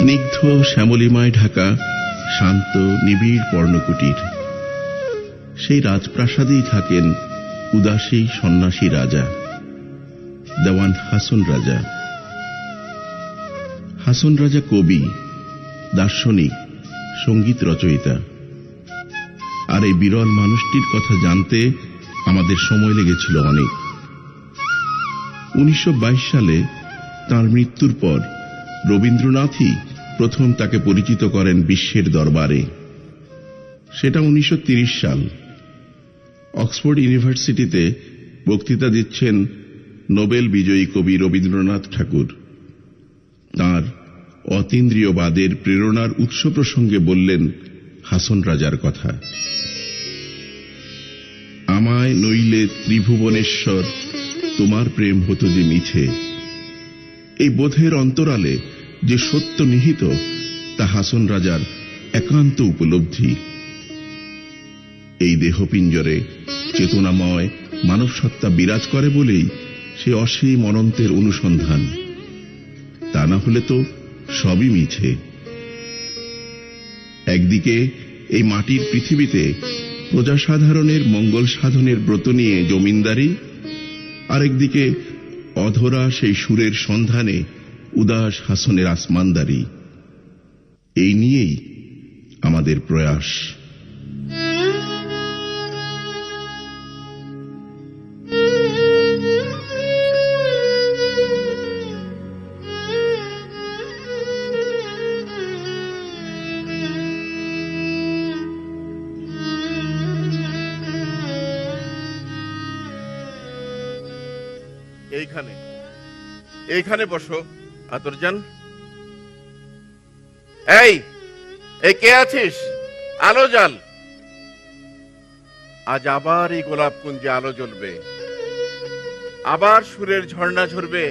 স্নিগ্ধ শ্যামলিমায় ঢাকা শান্ত নিবিড় পর্ণকুটির। সেই রাজপ্রাসাদেই থাকেন উদাসী সন্ন্যাসী রাজা দেওয়ান হাসন রাজা। হাসন রাজা কবি, দার্শনিক, সঙ্গীত রচয়িতা। আর এই বিরল মানুষটির কথা জানতে আমাদের সময় লেগেছিল অনেক। 1922 সালে তাঁর মৃত্যুর পর রবীন্দ্রনাথই প্রথম তাকে পরিচিত করেন বিশ্বের দরবারে। সেটা 1930 সাল। অক্সফোর্ড ইউনিভার্সিটিতে বক্তৃতা দিচ্ছেন নোবেল বিজয়ী কবি রবীন্দ্রনাথ ঠাকুর। তাঁর অতীন্দ্রিয়বাদের প্রেরণার উৎস প্রসঙ্গে বললেন হাসন রাজার কথা। আমায় নইলে ত্রিভুবনেশ্বর, তোমার প্রেম হতো যে মিছে। এই বোধের অন্তরালে যে সত্য নিহিত, তা হাসন রাজার একান্ত উপলব্ধি। এই দেহপিঞ্জরে চেতনাময় মানব সত্তা বিরাজ করে বলেই সে অসীম অনন্তের অনুসন্ধান। তা না হলে তো সবই মিছে। একদিকে এই মাটির পৃথিবীতে প্রজাসাধারণের মঙ্গল সাধনের ব্রত নিয়ে জমিনদারি, আরেকদিকে অধরা সেই সুরের সন্ধানে উদাস হাসনের আসমানদারি। এই নিয়েই আমাদের প্রয়াস। এইখানে বসো আতরজান। এই কে আছিস? আলো জ্বাল। আজ আবার এই গোলাপ কুঞ্জে আলো জ্বলবে, আবার সুরের ঝর্ণা ঝরবে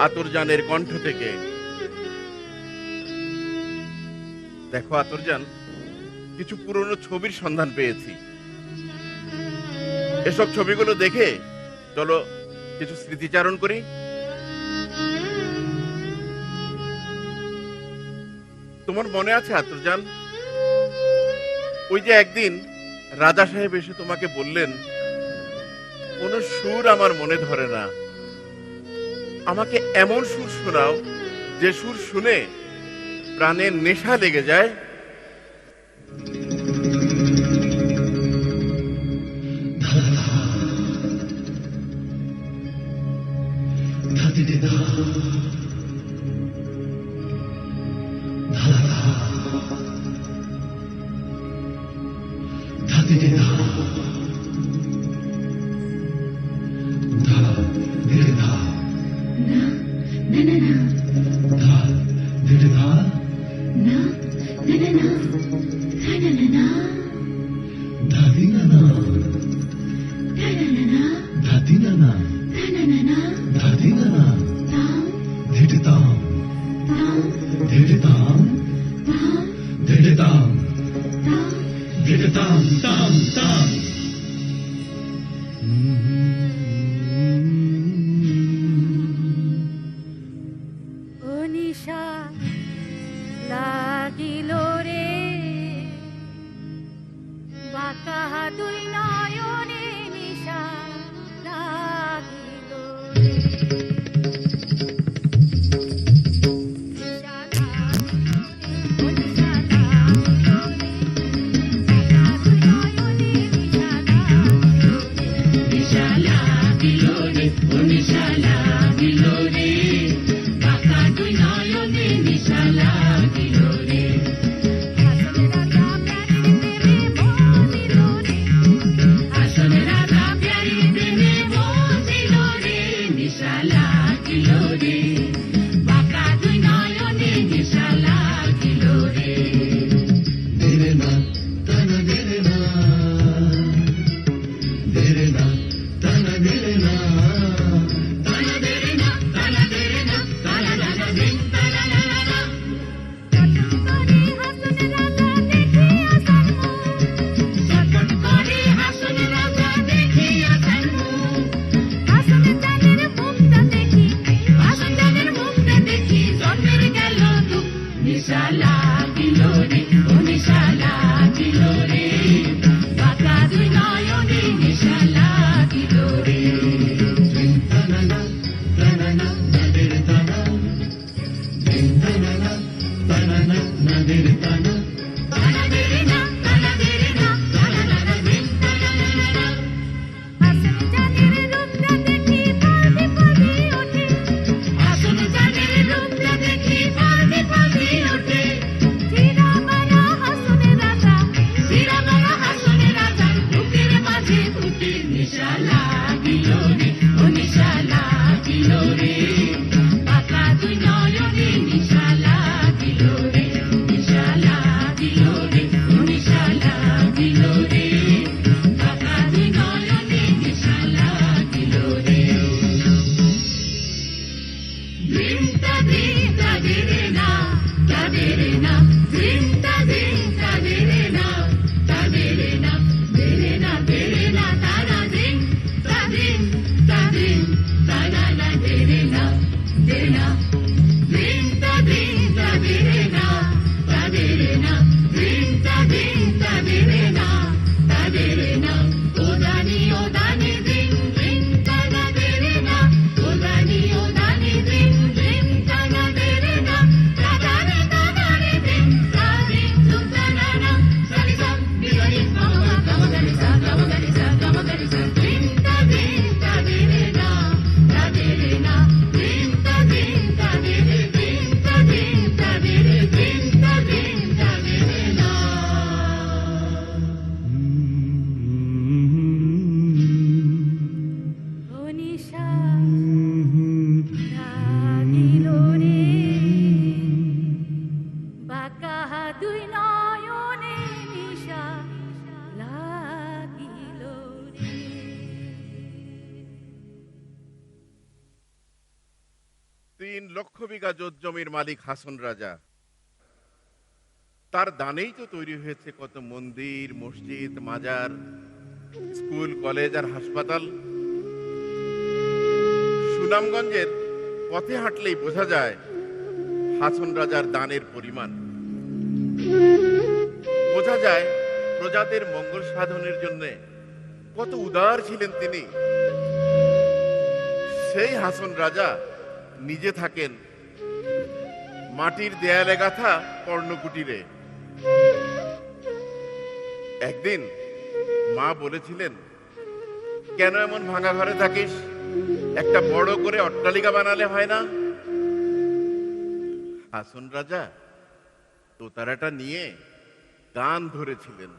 আতরজানের কণ্ঠ থেকে। দেখো আতরজান, কিছু পুরনো ছবির সন্ধান পেয়েছি। এসব ছবিগুলো দেখে চলো কিছু স্মৃতিচারণ করি। তোমার মনে আছে আতরজান, ওই যে একদিন রাজা সাহেব এসে তোমাকে বললেন, কোন সুর আমার মনে ধরে না, আমাকে এমন সুর শোনাও যে সুর শুনে প্রাণের নেশা লেগে যায়। 3 লক্ষ বিঘা জোত জমির মালিক হাসন রাজা। তার দানেই তো তৈরি হয়েছে কত মন্দির, মসজিদ, মাজার, স্কুল, কলেজ আর হাসপাতাল। সুনামগঞ্জের পথে হাঁটলেই বোঝা যায় হাসন রাজার দানের পরিমাণ। বোঝা যায় প্রজাদের মঙ্গল সাধনের জন্য কত উদার ছিলেন তিনি। সেই হাসন রাজা নিজে থাকেন মাটির দেয়ালে গাঁথা পর্ণকুটিরে। একদিন মা বলেছিলেন, কেন এমন ভাঙা ঘরে থাকিস, একটা বড় করে অট্টালিকা বানালে হয় না? হাসন রাজা দোতারাটা নিয়ে গান ধরেছিলেন।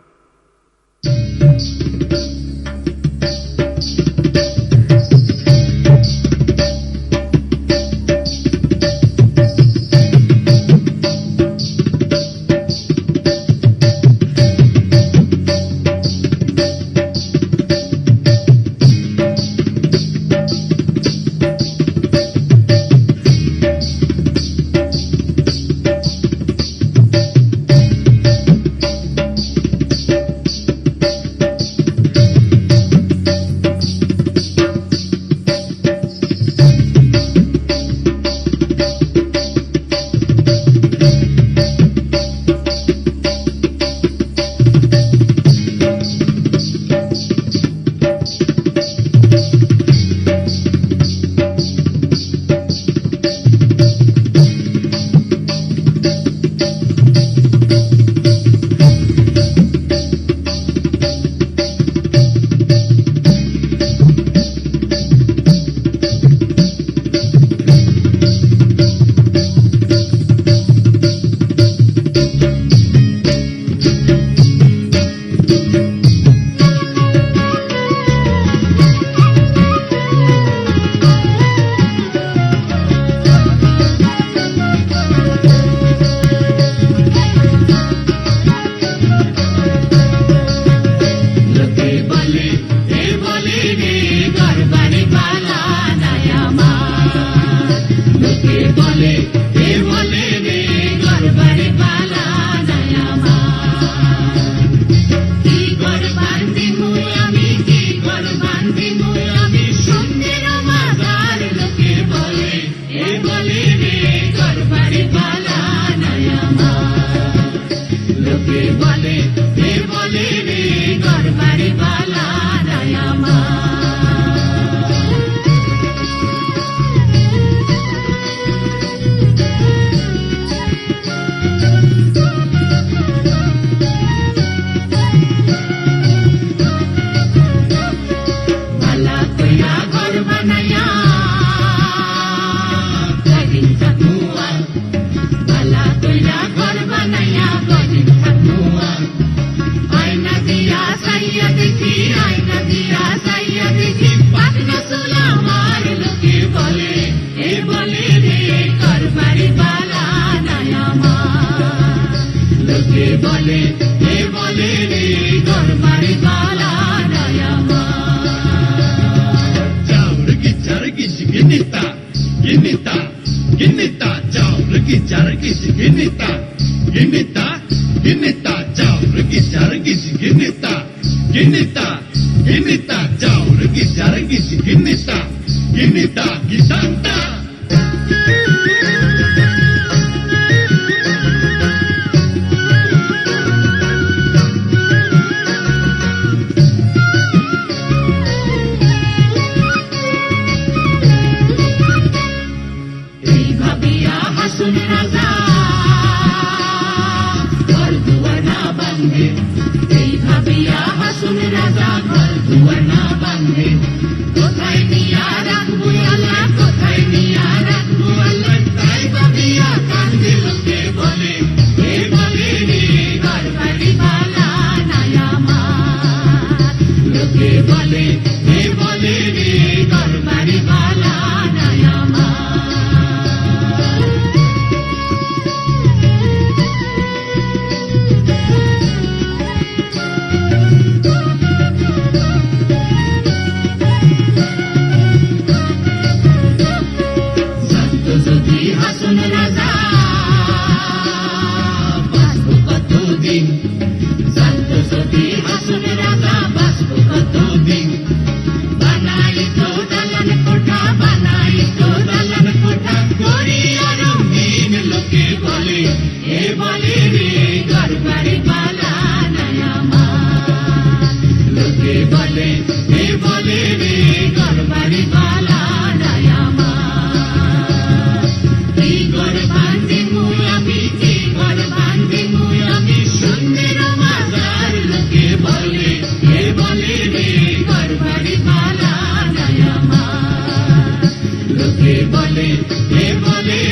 লোকে বলে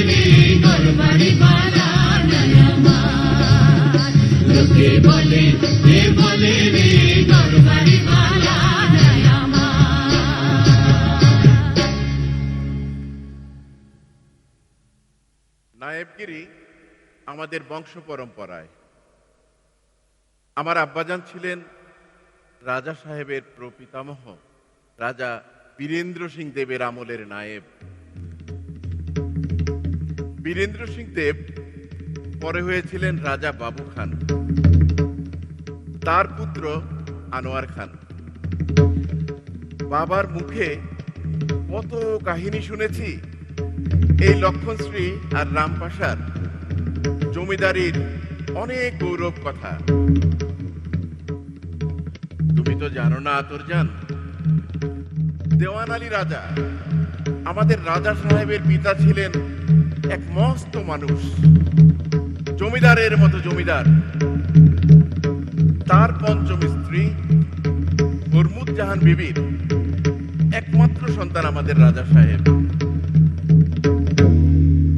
রে ঘরবাড়ি বানায় আমার, লোকে বলে রে ঘরবাড়ি বানায় আমার। নায়েবগিরি আমাদের বংশ পরম্পরায়। আমার আব্বাজান ছিলেন রাজা সাহেবের প্রপিতামহ রাজা বীরেন্দ্র সিং দেবের আমলের নায়েব। বীরেন্দ্র সিং দেব পরে হয়েছিলেন রাজা বাবু খান, তার পুত্র আনোয়ার খান। বাবার মুখে কত কাহিনী শুনেছি এই লক্ষণশ্রী আর রামপাশার জমিদারির অনেক গৌরব কথা। তুমি তো জানো না আতরজান, দেওয়ান আলী রাজা আমাদের রাজা সাহেবের পিতা ছিলেন এক মস্ত মানুষ, জমিদারের মতো জমিদার। তার পঞ্চম স্ত্রী হরমুদ জাহান বিবির একমাত্র সন্তান আমাদের রাজা সাহেব।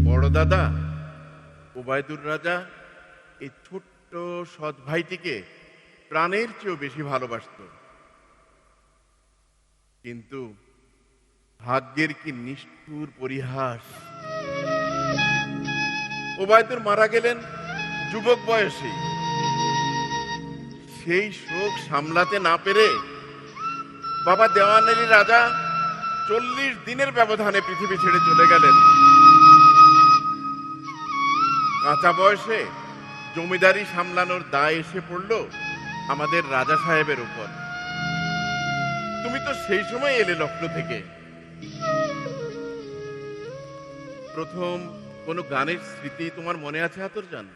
বড় দাদা ওবায়দুর রাজা এই ছোট্ট সৎ ভাইটিকে প্রাণের চেয়েও বেশি ভালোবাসত। কিন্তু ভাগ্যের কি নিষ্ঠুর পরিহাস, ওবায়দুর মারা গেলেন যুবক বয়সে। সেই শোক সামলাতে না পেরে বাবা দেওয়ান আলী রাজা 40 দিনের ব্যবধানে পৃথিবী ছেড়ে চলে গেলেন। কাঁচা বয়সে জমিদারি সামলানোর দায় এসে পড়ল আমাদের রাজা সাহেবের উপর। তুমি তো সেই সময় এলে লখনৌ থেকে। প্রথম কোন গানের স্মৃতি তোমার মনে আছে আতরজান?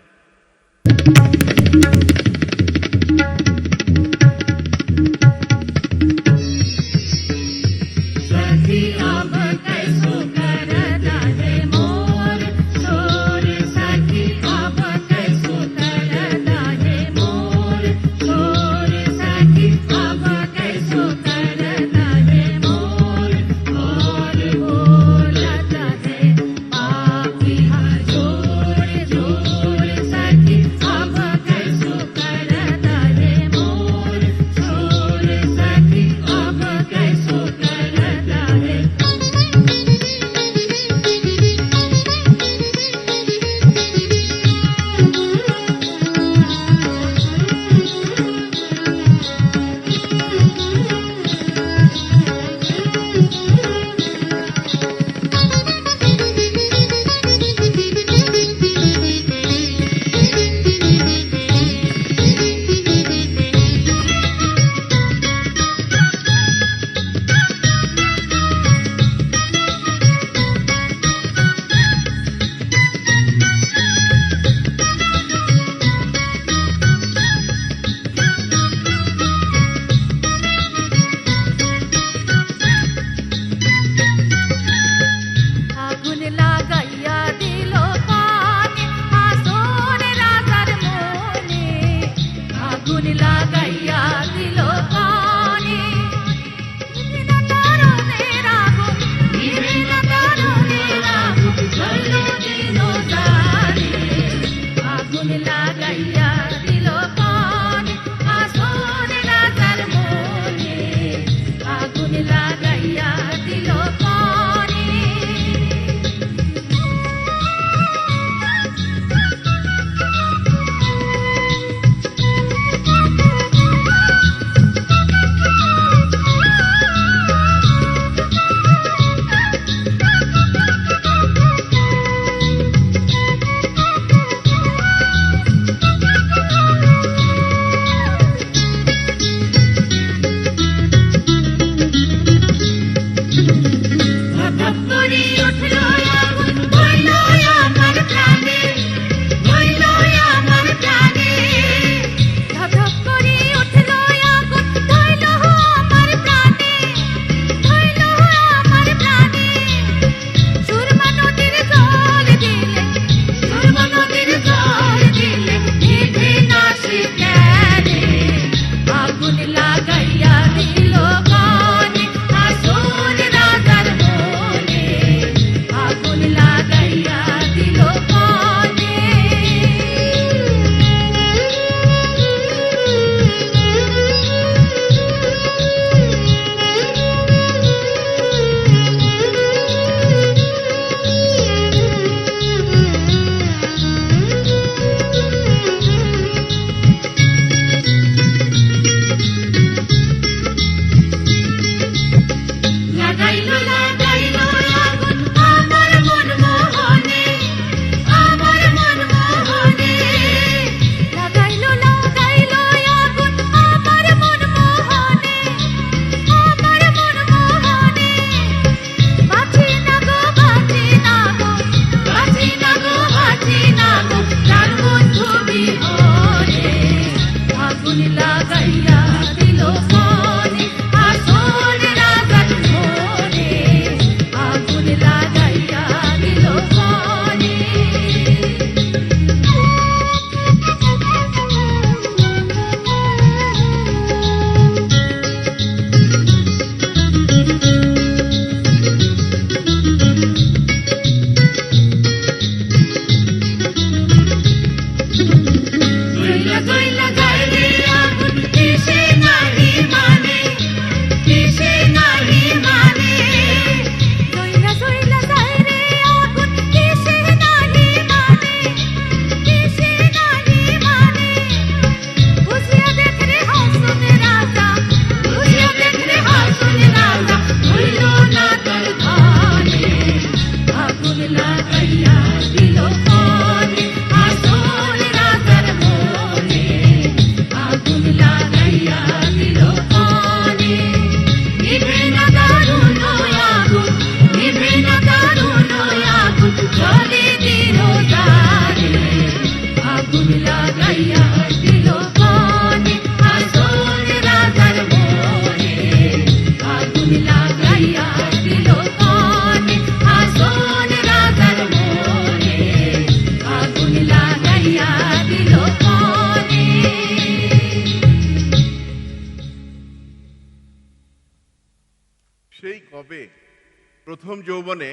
প্রথম যৌবনে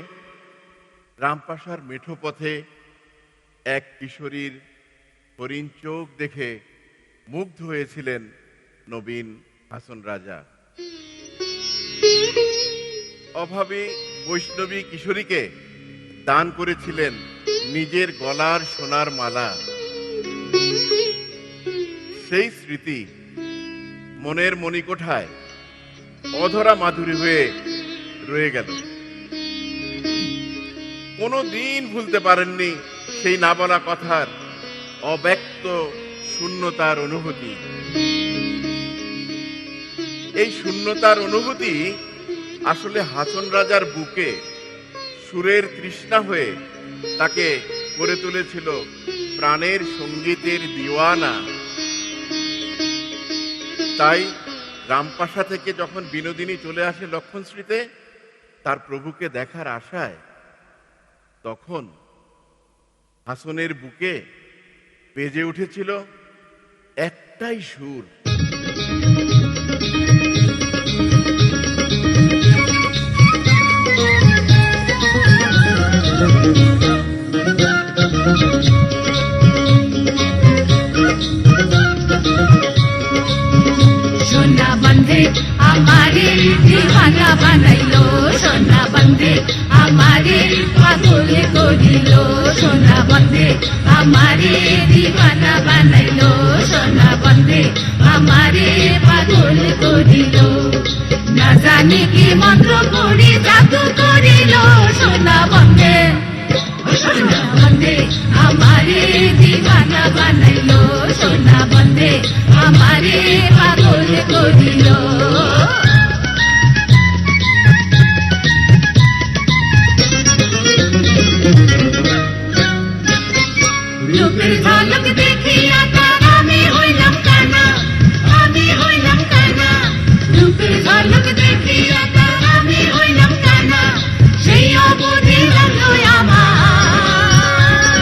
রামপাশার মেঠো পথে এক কিশোরীর হরিণ চোখ দেখে মুগ্ধ হয়েছিলেন নবীন হাসন রাজা। অভাবী বৈষ্ণবী কিশোরীকে দান করেছিলেন নিজের গলার সোনার মালা। সেই স্মৃতি মনের মণিকোঠায় অধরা মাধুরী হয়ে রয়ে গেল। কোনো দিন ভুলতে পারেননি সেই না বলা কথার অব্যক্ত শূন্যতার অনুভূতি। এই শূন্যতার অনুভূতি আসলে হাসন রাজার বুকে সুরের তৃষ্ণা হয়ে তাকে করে তুলেছিল প্রাণের সঙ্গীতের দিওয়ানা। তাই রামপাশা থেকে যখন বিনোদিনী চলে আসে লক্ষণশ্রীতে তার প্রভুকে দেখার আশায়, তখন হাসনের বুকে বেজে উঠেছিল একটাই সুর। সোনা বন্ধে আমারে দিওয়ানা বানাইলো, সোনা বন্ধে আমারে পাগল করিল, সোনা বন্ধে আমারে দিওয়ানা বানাইলো, সোনা বন্ধে আমারে পাগল করিল। না জানি কি মন্ত্র করি জাদু করিল, সোনা বন্ধে সোনা বন্ধে আমারে দিওয়ানা বানাইলো, সোনা বন্ধে আমারে পাগল করিল। লোকের ঝলক দেখিয়া তার আমি হইলাম কানা, আমি হইলাম কানা। লোকের ঝলক দেখিয়া তার আমি হইলাম কানা। সেই অবধি লাগলো আমার,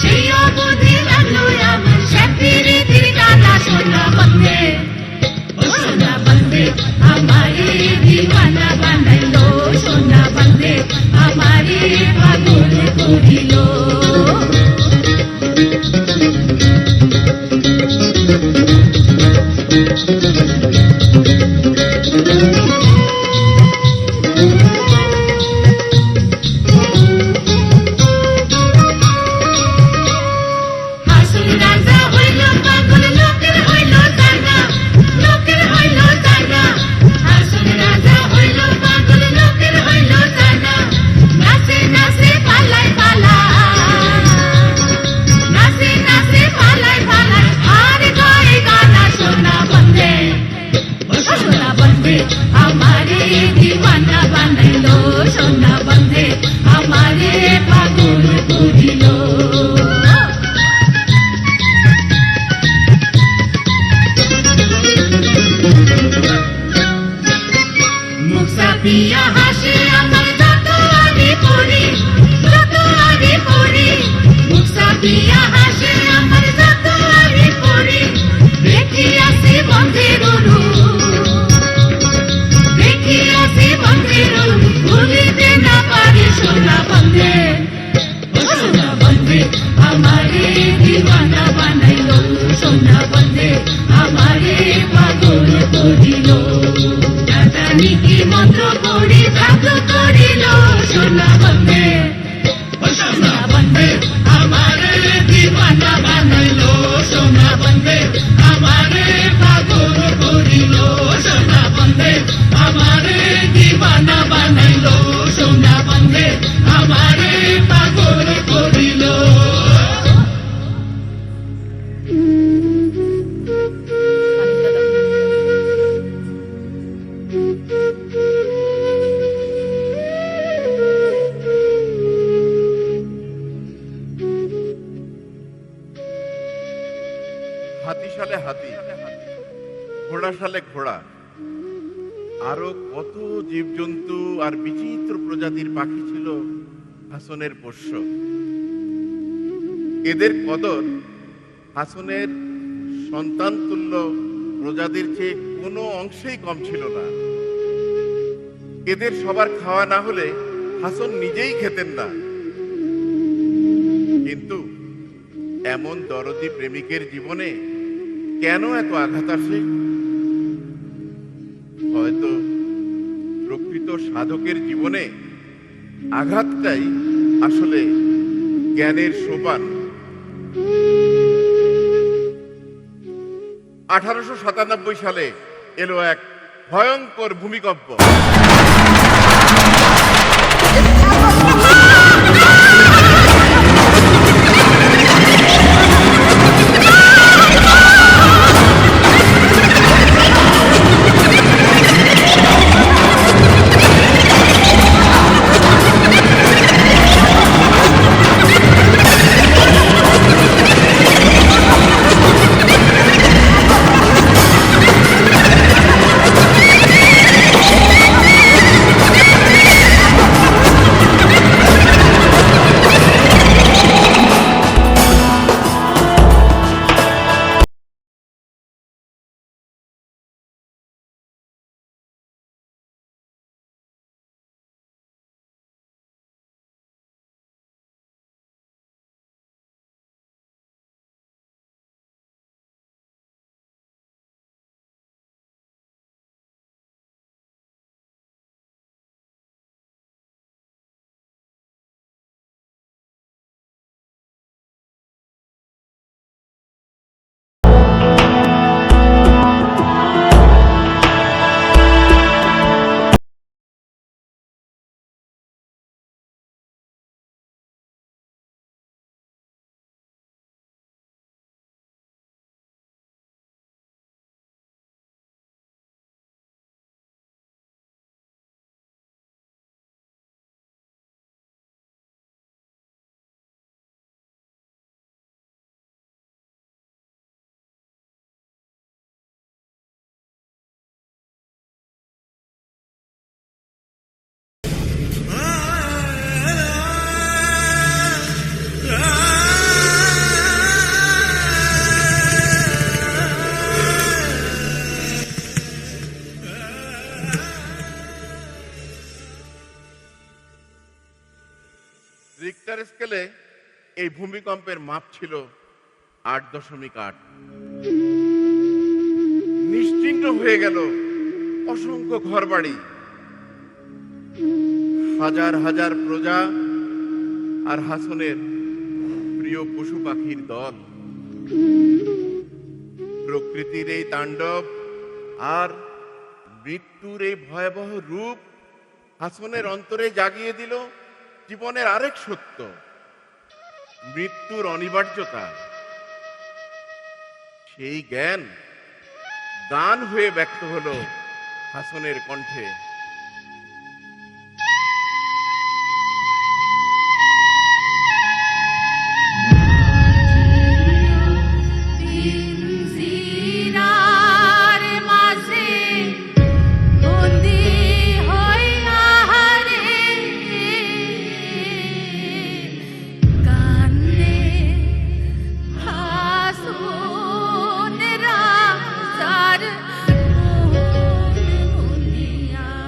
সেই অবধি লাগলো আমার সে প্রীতির কানা। সোনা বন্ধে সোনা বন্ধে আমারে দিওয়ানা বানাইলো, সোনা বন্ধে আমারে পাগল করিল। হাসন রাজা হইল পাগল, লোকের হইল জানা, লোকের হইল জানা। হাসন রাজা হইল পাগল, লোকের হইল জানা। নাচে নাচে পালাই পালাই, নাচে নাচে পালাই পালাই, আর গায়ে গানা। সোনা বন্ধে সোনা বন্ধে আমারে দিওয়ানা বানাইলো, সোনা বন্ধে আমারে পাগল করিল। মুখ চাপিয়া হাসে আমার যত আমি পড়ি, যত আমি পড়ি। মুখ চাপিয়া হাসে আমার যত আমি পড়ি। দেখিয়াছি বন্ধের রূপ, দেখিয়াছি বন্ধের রূপ, ভুলিতে না পারি। সোনা বন্ধে সোনা বন্ধে আমারে দিওয়ানা বানাইলো, সোনা বন্ধে আমারে পাগল করিল। না জানি কি মন্ত্র করি জাদু করিল, সোনা বন্ধে সোনা বন্ধে আমারে দিওয়ানা বানাইলো, সোনা বন্ধে আমারে পাগল করিল। সোনা বন্ধে আমারে দিওয়ানা বানাইলো, সোনা বন্ধে আমারে পাগল করিল। হাতি সালে হাতি, ঘোড়া সালে ঘোড়া, আরো কত জীবজন্তু আর বিচিত্র প্রজাতির পাখি ছিল হাসনের পোষ্য। এদের কদর হাসনের সন্তান তুল্য প্রজাতির চেয়ে কোনো অংশেই কম ছিল না। এদের সবার খাওয়া না হলে হাসন নিজেই খেতেন না। কিন্তু এমন দরদি প্রেমিকের জীবনে কেন এত আঘাত আসে? হয়তো প্রকৃত সাধকের জীবনে আঘাতটাই আসলে জ্ঞানের সোপান। 1897 সালে এলো এক ভয়ঙ্কর ভূমিকম্প। রিক্টার স্কেলে এই ভূমিকম্পের মাপ ছিল 8.8। নিশ্চিহ্ন হয়ে গেল অসংখ্য ঘরবাড়ি, হাজার হাজার প্রজা আর হাসনের প্রিয় পশু পাখির দল। প্রকৃতির এই তাণ্ডব আর মৃত্যুর এই ভয়াবহ রূপ হাসনের অন্তরে জাগিয়ে দিল জীবনের আরেক সত্য, মৃত্যুর অনিবার্যতা। সেই জ্ঞান গান হয়ে ব্যক্ত হলো হাসনের কণ্ঠে। Sar, oh,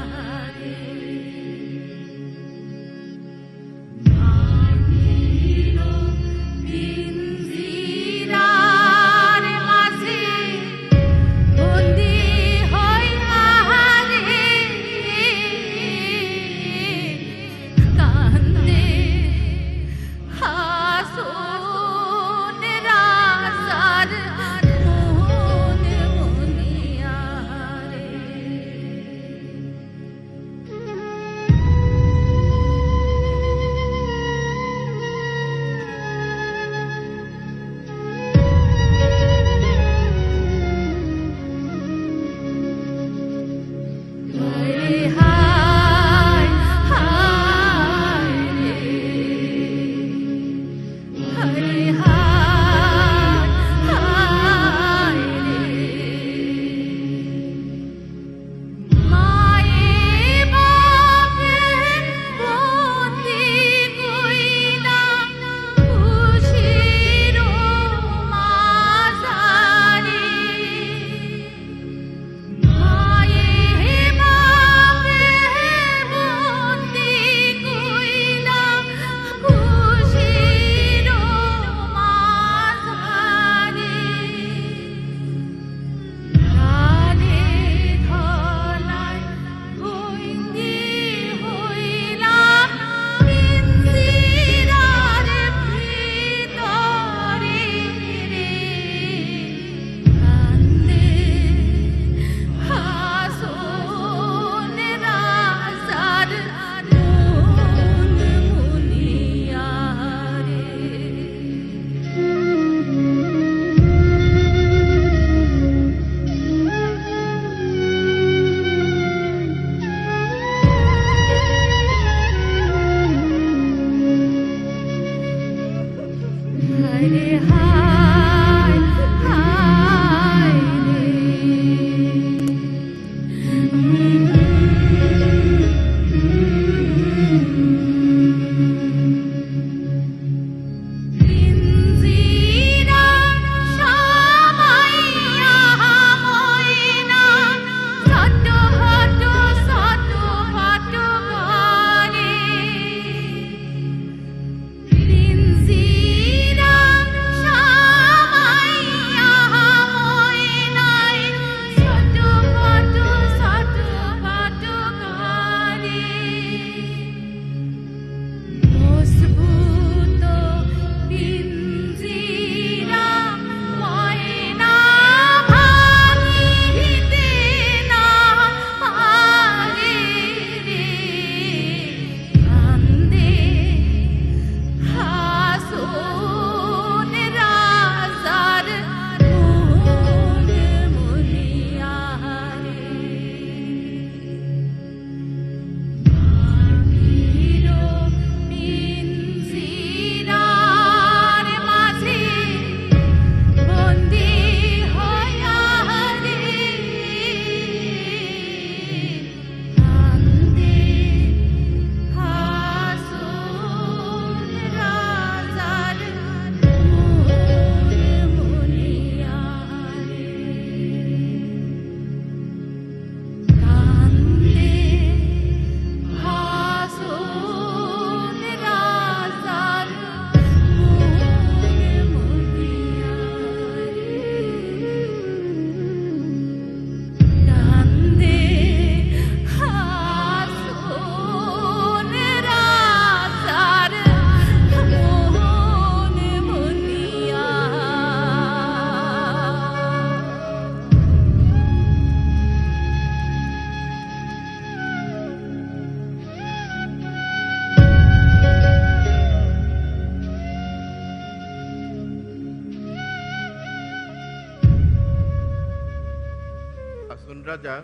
রাজা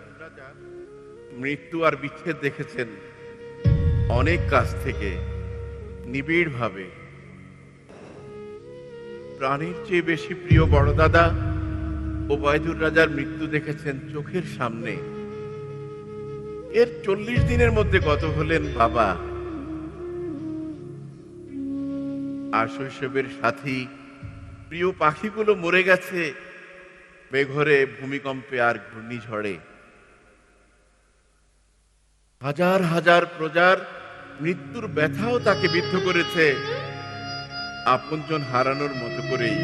মৃত্যু আর বিচ্ছেদ দেখেছেন অনেক কাছ থেকে, নিবিড় ভাবে। প্রাণীর চেয়ে বেশি প্রিয় বড় দাদা ওবায়দুর রাজার মৃত্যু দেখেছেন চোখের সামনে। এর 40 দিনের মধ্যে গত হলেন বাবা। আর শৈশবের সাথী প্রিয় পাখিগুলো মরে গেছে মেঘরে, ভূমিকম্পে আর ঘূর্ণিঝড়ে। হাজার হাজার প্রজার মৃত্যুর ব্যথাও তাকে বিদ্ধ করেছে আপনজন হারানোর মতো করেই।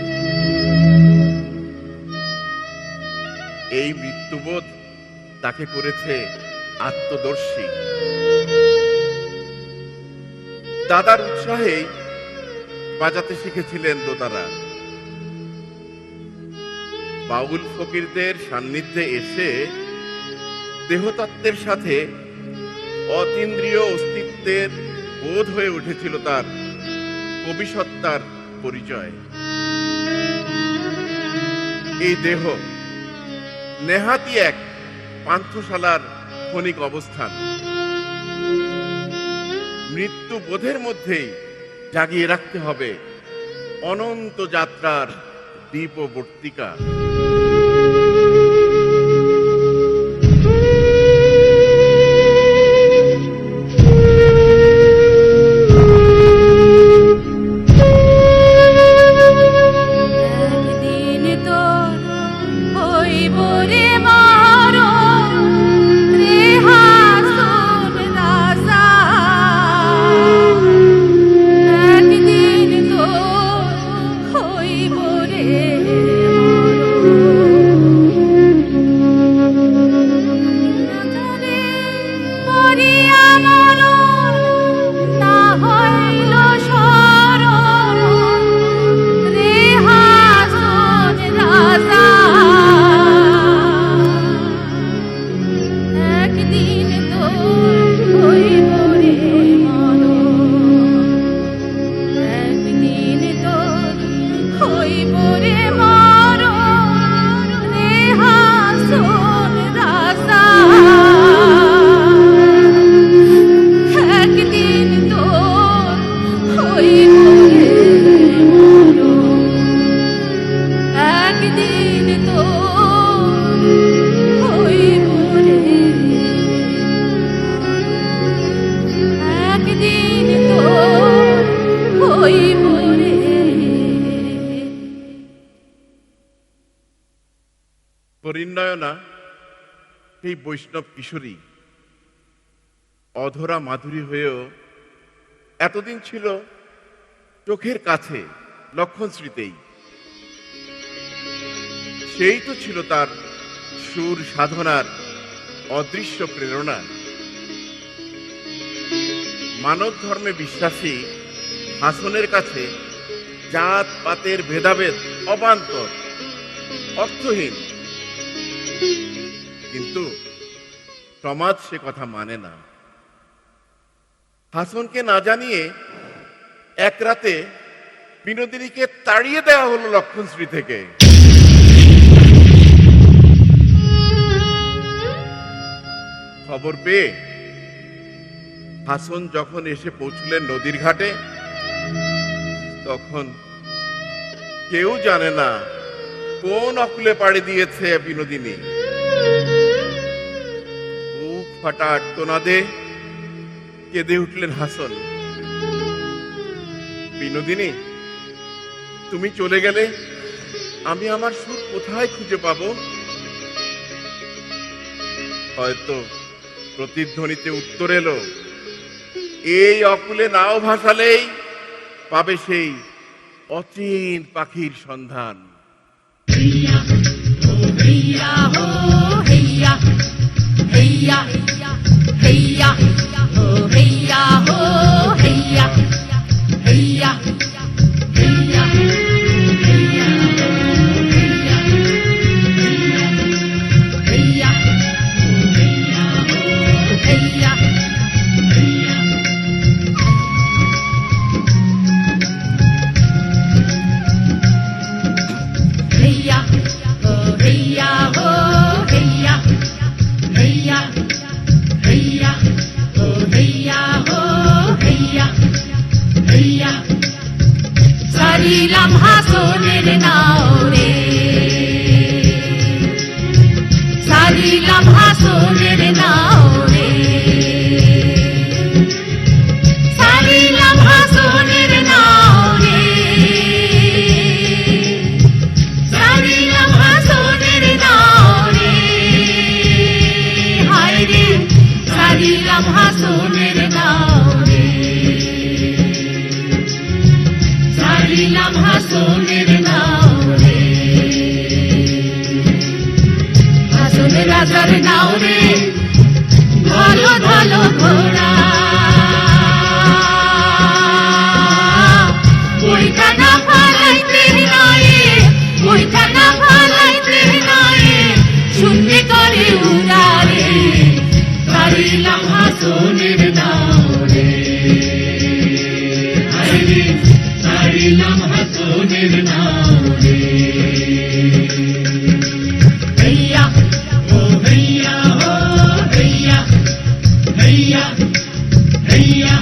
এই মৃত্যুবোধ তাকে করেছে আত্মদর্শী। দাদার উৎসাহেই বাজাতে শিখেছিলেন দোতারা। বাউল ফকিরদের সান্নিধ্যে এসে দেহতত্ত্বের সাথে অতীন্দ্রিয় অস্তিত্বের বোধ হয়ে উঠেছিল তার কবিসত্তার পরিচয়। এই দেহ নেহাতি এক পান্থশালার ক্ষণিক অবস্থান। মৃত্যু বোধের মধ্যেই জাগিয়ে রাখতে হবে অনন্ত যাত্রার দীপবর্তিকা। পরিণয়না এই বৈষ্ণব কিশোরী অধরা মাধুরী হয়েও এতদিন ছিল চোখের কাছে লক্ষণশ্রীতেই। সেই তো ছিল তার সুর সাধনার অদৃশ্য প্রেরণা। মানব ধর্মে বিশ্বাসী হাসনের কাছে জাত পাতের ভেদাভেদ অবান্তর, অর্থহীন। কিন্তু সমাজ সে কথা মানে না। হাসনকে না জানিয়ে এক রাতে বিনোদিনীকে তাড়িয়ে দেওয়া হলো লক্ষণশ্রী থেকে। খবর পেয়ে হাসন যখন এসে পৌঁছলেন নদীর ঘাটে, তখন কেউ জানে না কোন অকুলে পাড়ি দিয়েছে বিনোদিনী। বুক ফাটা আর্তনাদে কেঁদে উঠলেন হাসন। বিনোদিনী, তুমি চলে গেলে আমি আমার সুর কোথায় খুঁজে পাবো? হয়তো প্রতিধ্বনিতে উত্তর এলো, এই অকুলে নাও ভাসালেই পাবে সেই অচিন পাখির সন্ধান। हैया हो हैया हैया हैया हो हैया हो हैया हैया हैया हैया हैया हैया हैया ছাড়িলাম হাসনের নাও রে, ছাড়িলাম হাসনের নাও রে, ছাড়িলাম হাসনের নাও রে, ছাড়িলাম হাসনের নাও রে, হায় রে ছাড়িলাম হাসনের নাও রে, ছাড়িলাম হাসনের নাও রে, হাসন রাজার নাও রে, ধলো ধলো ঘোড়া, বইটা না ফালাইতে নয়ে, বইটা না ফালাইতে নয়ে, শূন্যে করে উড়ারে, ছাড়িলাম হাসনের নাও রে, হায় রে ছাড়িলাম হাসনের নাও রে, हैया ओ हैया हो हैया, हैया हैया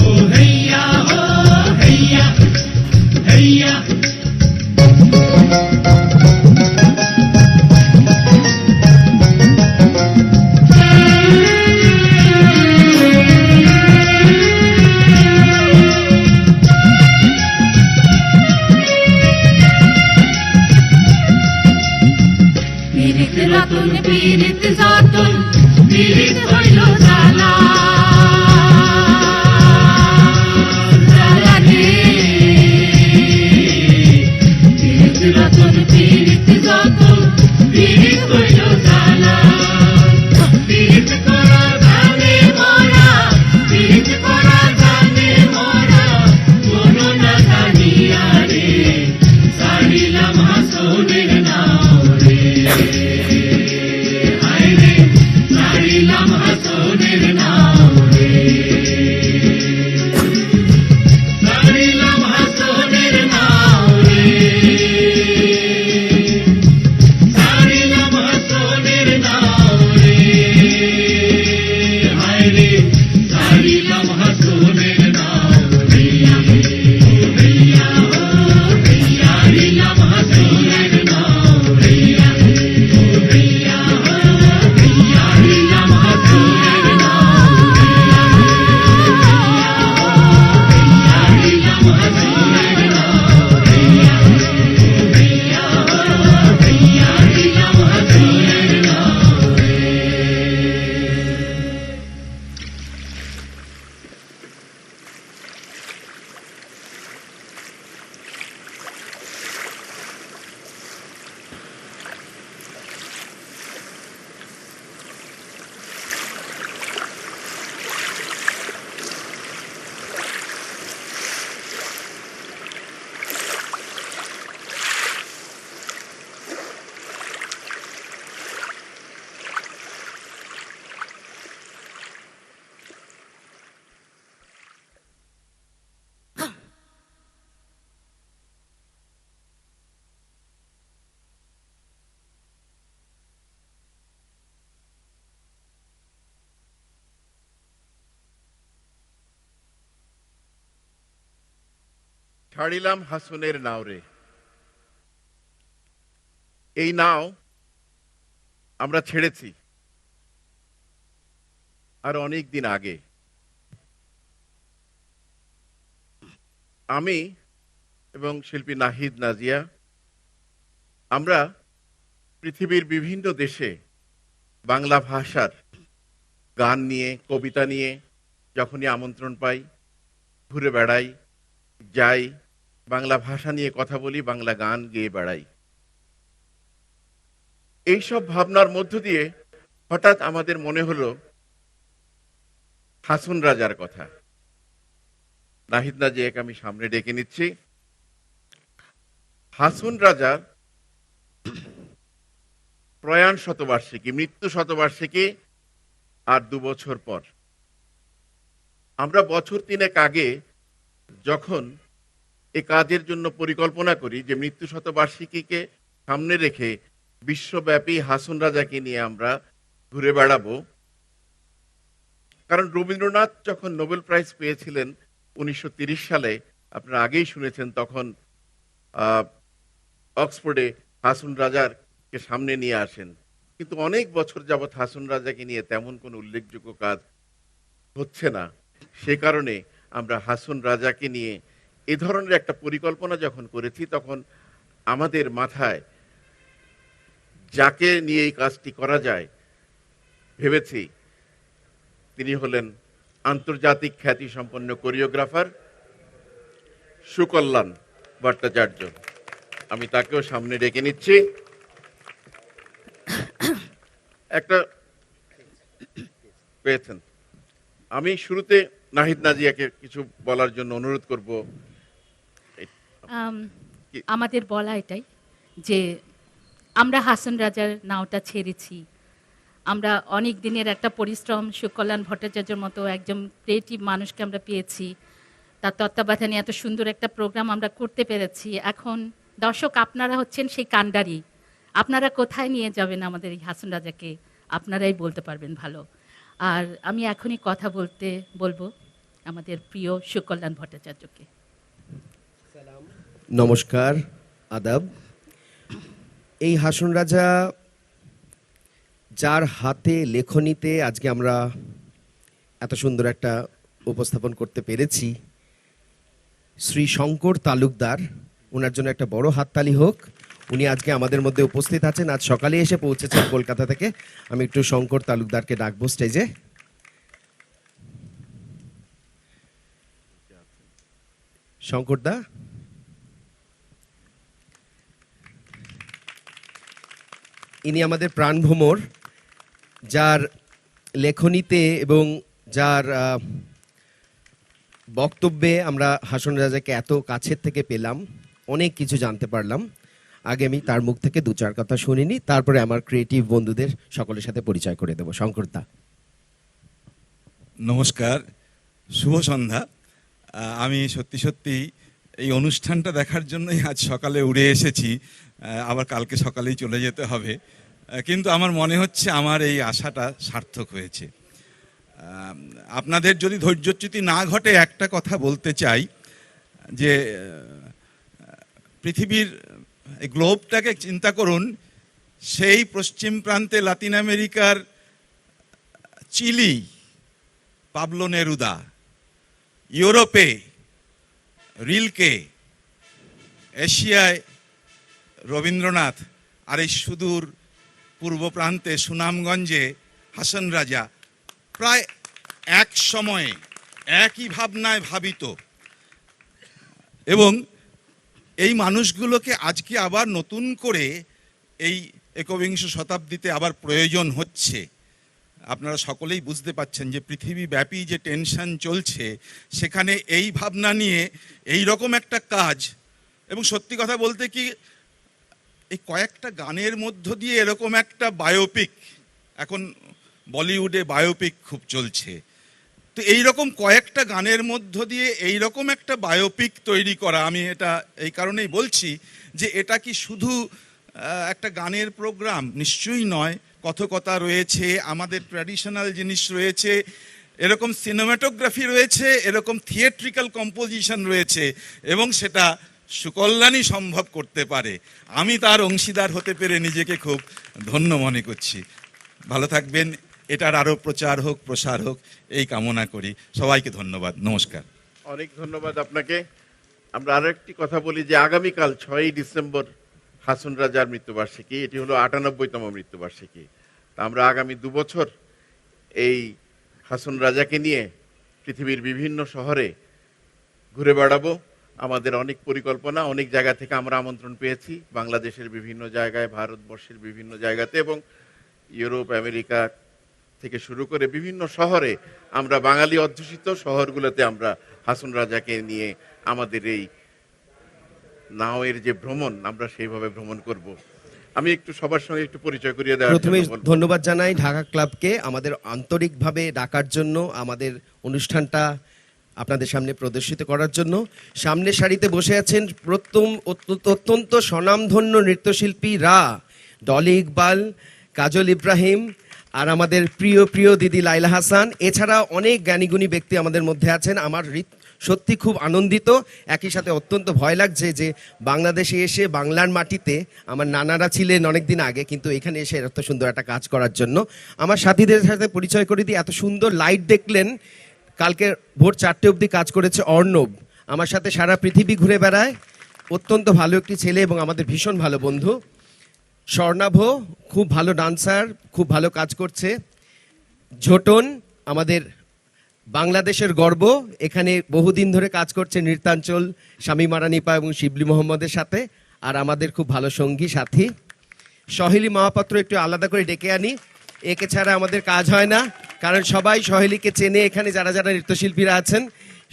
ओ हैया हो हैया, हैया পীড়িত রতন পীড়িত যতন, পীড়িত হইল জ্বালা, জ্বালা রে, পীড়িত রতন পীড়িত যতন, পীড়িত হইল জ্বালা, পীড়িত করা জানে মোরা, পীড়িত করা জানে মোরা, কোনো না জানিয়া রে, ছাড়িলাম হাসনের নাও রে, হায় রে ছাড়িলাম হাসনের নাও রে, ছাড়িলাম হাসনের নাও রে, ছাড়িলাম হাসনের নাও রে, হায় রে ছাড়িলাম হাসনের নাও রে, হইয়া ও হইয়া, ছাড়িলাম হাসনের নাও রে, হইয়া ও হইয়া, ছাড়িলাম হাসনের নাও রে, ছাড়িলাম হাসনের নাও রে, হইয়া ও হইয়া, ছাড়িলাম হাসনের নাও রে। ছাড়িলাম হাসনের নাও রে। এই নাও আমরা ছেড়েছি আর অনেক দিন আগে। আমি এবং শিল্পী নাহিদ নাজিয়া আমরা পৃথিবীর বিভিন্ন দেশে বাংলা ভাষার গান নিয়ে, কবিতা নিয়ে যখনই আমন্ত্রণ পাই ঘুরে বেড়াই, যাই, বাংলা ভাষা নিয়ে কথা বলি, বাংলা গান গেয়ে বেড়াই। এইসব ভাবনার মধ্য দিয়ে হঠাৎ আমাদের মনে হলো হাসন রাজার কথা। নাহিদ নাজিয়াকে আমি সামনে ডেকে নিচ্ছি। হাসন রাজার প্রয়াণ শতবার্ষিকী, মৃত্যু শতবার্ষিকী আর 2 বছর পর। আমরা বছর 3 আগে যখন এ কাজের জন্য পরিকল্পনা করি যে মৃত্যু শতবার্ষিকীকে সামনে রেখে বিশ্বব্যাপী হাসন রাজাকে নিয়ে আমরা ঘুরে বেড়াবো, কারণ রবীন্দ্রনাথ যখন নোবেল প্রাইজ পেয়েছিলেন 1930 সালে, আপনারা আগেই শুনেছেন, তখন আহ, অক্সফোর্ডে হাসন রাজাকে সামনে নিয়ে আসেন, কিন্তু অনেক বছর যাবৎ হাসন রাজাকে নিয়ে তেমন কোনো উল্লেখযোগ্য কাজ হচ্ছে না। সে কারণে আমরা হাসন রাজাকে নিয়ে এ ধরনের একটা পরিকল্পনা যখন করেছি, তখন আমাদের মাথায় যাকে নিয়ে এই কাজটি করা যায় ভেবেছি তিনি হলেন আন্তর্জাতিক খ্যাতিসম্পন্ন কোরিওগ্রাফার সুকল্যাণ ভট্টাচার্য। আমি তাকেও সামনে ডেকে নিচ্ছি। একটা পেয়েছেন। আমি শুরুতে নাহিদ নাজিয়াকে কিছু বলার জন্য অনুরোধ করব। আম, কি- আমাদের বলা এটাই যে আমরা হাসন রাজার নাওটা ছেড়েছি। আমরা অনেক দিনের একটা পরিশ্রম, সুকল্যাণ ভট্টাচার্যের মতো একজন ক্রিয়েটিভ মানুষকে আমরা পেয়েছি, তার তত্ত্বাবধানে এত সুন্দর একটা প্রোগ্রাম আমরা করতে পেরেছি। এখন দর্শক আপনারা হচ্ছেন সেই কাণ্ডারি, আপনারা কোথায় নিয়ে যাবেন আমাদের এই হাসন রাজাকে আপনারাই বলতে পারবেন ভালো। আর আমি এখনই কথা বলবো আমাদের প্রিয় সুকল্যাণ ভট্টাচার্যকে। নমস্কার, আদাব। এই হাসন রাজা যার হাতে লেখনীতে আজকে আমরা এত সুন্দর একটা উপস্থাপন করতে পেরেছি, শ্রী শঙ্কর তালুকদার, ওনার জন্য একটা বড় হাততালি হোক। উনি আজকে আমাদের মধ্যে উপস্থিত আছেন, আজ সকালে এসে পৌঁছেছেন কলকাতা থেকে। আমি একটু শঙ্কর তালুকদারকে ডাকবো স্টেজে। শঙ্করদা, ইনি আমাদের প্রাণভ্রমর, যার লেখনীতে এবং যার বক্তব্যে আমরা হাসন রাজাকে এত কাছের থেকে পেলাম, অনেক কিছু জানতে পারলাম। আগে আমি তার মুখ থেকে দু চার কথা শুনিনি, তারপরে আমার ক্রিয়েটিভ বন্ধুদের সকলের সাথে পরিচয় করে দেবো। শঙ্করদা, নমস্কার, শুভ সন্ধ্যা। আমি সত্যি সত্যি এই অনুষ্ঠানটা দেখার জন্যই আজ সকালে উড়ে এসেছি। আবার কালকে সকালেই চলে যেতে হবে, কিন্তু আমার মনে হচ্ছে আমার এই আশাটা সার্থক হয়েছে। আপনাদের যদি ধৈর্যচ্যুতি না ঘটে একটা কথা বলতে চাই যে পৃথিবীর এই গ্লোবটাকে চিন্তা করুন। সেই পশ্চিম প্রান্তে লাতিন আমেরিকার চিলি পাবলো নেরুদা, ইউরোপে রিলকে, এশিয়ায় রবীন্দ্রনাথ, আর এই সুদূর পূর্ব প্রান্তে সুনামগঞ্জে হাসন রাজা প্রায় এক সময়ে একই ভাবনায় ভাবিত। এবং এই মানুষগুলোকে আজকে আবার নতুন করে এই একবিংশ শতাব্দীতে আবার প্রয়োজন হচ্ছে। আপনারা সকলেই বুঝতে পাচ্ছেন যে পৃথিবীব্যাপী যে টেনশন চলছে, সেখানে এই ভাবনা নিয়ে এই রকম একটা কাজ, এবং সত্যি কথা বলতে কি এই কয়েকটা গানের মধ্য দিয়ে এরকম একটা বায়োপিক, এখন বলিউডে বায়োপিক খুব চলছে, তো এই রকম কয়েকটা গানের মধ্য দিয়ে এই রকম একটা বায়োপিক তৈরি করা, আমি এটা এই কারণেই বলছি যে এটা কি শুধু একটা গানের প্রোগ্রাম? নিশ্চয়ই নয়। কথকতা রয়েছে, আমাদের ট্র্যাডিশনাল জিনিস রয়েছে, এরকম সিনেমাটোগ্রাফি রয়েছে, এরকম থিয়েট্রিক্যাল কম্পোজিশন রয়েছে, এবং সেটা সুকল্যাণই সম্ভব করতে পারে। আমি তার অংশীদার হতে পেরে নিজেকে খুব ধন্য মনে করছি। ভালো থাকবেন, এটার আরও প্রচার হোক, প্রসার হোক, এই কামনা করি। সবাইকে ধন্যবাদ, নমস্কার। অনেক ধন্যবাদ আপনাকে। আমরা আরো একটি কথা বলি যে আগামীকাল 6ই ডিসেম্বর হাসন রাজার মৃত্যুবার্ষিকী, এটি হলো 98তম মৃত্যুবার্ষিকী। তা আমরা আগামী 2 বছর এই হাসন রাজাকে নিয়ে পৃথিবীর বিভিন্ন শহরে ঘুরে বেড়াবো। আমাদের অনেক পরিকল্পনা, অনেক জায়গা থেকে আমরা আমন্ত্রণ পেয়েছি, বাংলাদেশের বিভিন্ন জায়গায়, ভারতবর্ষের বিভিন্ন জায়গাতে, এবং ইউরোপ, আমেরিকা থেকে শুরু করে বিভিন্ন শহরে আমরা বাঙালি অধ্যুষিত শহরগুলোতে আমরা হাসন রাজাকে নিয়ে আমাদের এই নাওয়ের যে ভ্রমণ, আমরা সেইভাবে ভ্রমণ করব। আমি একটু সবার সঙ্গে একটু পরিচয় করিয়ে দেওয়ার প্রথমে জন্য বলবো। ধন্যবাদ জানাই ঢাকা ক্লাবকে আমাদের আন্তরিকভাবে ডাকার জন্য, আমাদের অনুষ্ঠানটা আপনাদের সামনে প্রদর্শিত করার জন্য। সামনের সারিতে বসে আছেন অত্যন্ত স্বনামধন্য নৃত্যশিল্পী ডলি ইকবাল, কাজল ইব্রাহিম, আর আমাদের প্রিয় প্রিয় দিদি লাইলা হাসান। এছাড়া অনেক জ্ঞানীগুণী ব্যক্তি আমাদের মধ্যে আছেন। আমার সত্যি খুব আনন্দিত, একই সাথে অত্যন্ত ভয় লাগছে যে বাংলাদেশে এসে বাংলার মাটিতে আমার নানারা ছিলেন অনেক দিন আগে, কিন্তু এখানে এসে এত সুন্দর একটা কাজ করার জন্য। আমার সাথীদের সাথে পরিচয় করে দিই। এত সুন্দর লাইট দেখলেন, কালকে ভোর 4টে অবধি কাজ করেছে অর্ণব, আমার সাথে সারা পৃথিবী ঘুরে বেড়ায়, অত্যন্ত ভালো একটি ছেলে এবং আমাদের ভীষণ ভালো বন্ধু। স্বর্ণাভ খুব ভালো ডান্সার, খুব ভালো কাজ করছে। ঝোটন আমাদের বাংলাদেশের গর্ব, এখানে বহুদিন ধরে কাজ করছে নৃত্যাঞ্চল, স্বামী মারানিপা এবং শিবলি মোহাম্মদের সাথে, আর আমাদের খুব ভালো সঙ্গী সাথী। সহেলি মহাপাত্র একটু আলাদা করে ডেকে আনি, একে ছাড়া আমাদের কাজ হয় না, কারণ সবাই সহেলিকে চেনে এখানে যারা যারা নৃত্যশিল্পীরা আছেন।